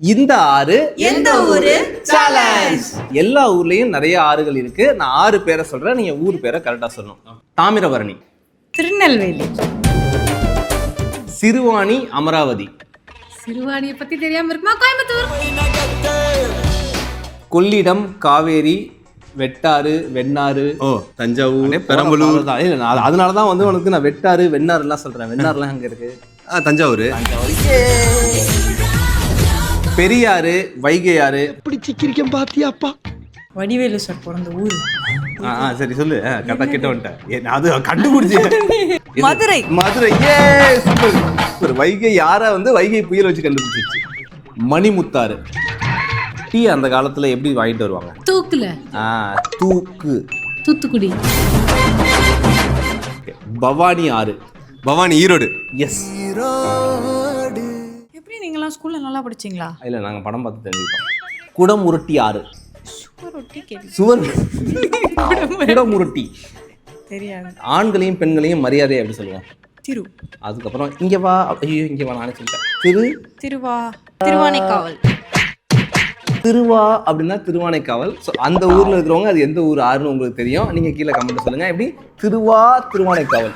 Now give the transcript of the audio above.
இந்த ஆறு எந்த ஊரு சேலஞ்ச். எல்லா ஊர்லயும் நிறைய ஆறுகள் இருக்கு. நான் 6 பேரை சொல்றேன், நீங்க ஊர் பேரை கரெக்டா சொல்லணும். தாமிரபரணி, திருநெல்வேலி, சிறுவாணி, அமராவதி, சிறுவாணியை பத்தி தெரியாம இருக்குமா? கோயம்புத்தூர், கொள்ளிடம், காவேரி, வெட்டாறு, வெண்ணாறு, தஞ்சாவூர், பெரம்பலூர். அதனாலதான் வந்து உனக்கு நான் வெட்டாறு வெண்ணாறு எல்லாம் சொல்றேன். வெண்ணாறுலாம் அங்க இருக்கு. தஞ்சாவூர். பெரியாறு, வைகையாறு. எப்படி சிக்கிரிக்கம் பாத்தியாப்பா? வடிவேலு சார் பிறந்த ஊரு. சரி சொல்லு. கரெக்டா கிட்ட வந்துட்டேன். அது கண்டுபிடிச்சு. மதுரை. மதுரை. சூப்பர். வைகை யார வந்து வைகை புயல் வச்சு கண்டுபிடிச்சிருச்சு. மணிமுத்தாறு. டீ அந்த காலத்துல எப்படி வாங்கிட்டு வருவாங்க? தூக்குல. தூக்கு. தூத்துக்குடி. பவானி ஆறு. பவானி, ஈரோடு. எஸ். எப்படி நீங்களாம் ஸ்கூல்ல நல்லா படிச்சீங்களா? இல்ல நாங்க படம் பார்த்து தெரிஞ்சுக்கிட்டோம். குடமுருட்டி ஆறு. சுவர். குடமுருட்டி தெரியாது. ஆண்களையும் பெண்களையும் மரியாதை அப்படி சொல்லுவோம். திரு. அதுக்கப்புறம் இங்க வா. ஐயோ இங்க வா, நானே சொல்லிட்டேன். திருவானைக்காவல். திருவா அப்படின்னா திருவானைக்காவல். ஸோ அந்த ஊர்ல இருக்கிறவங்க அது எந்த ஊர் ஆறுன்னு உங்களுக்கு தெரியும். நீங்க கீழே கமெண்ட் சொல்லுங்க. எப்படி திருவானைக்காவல்.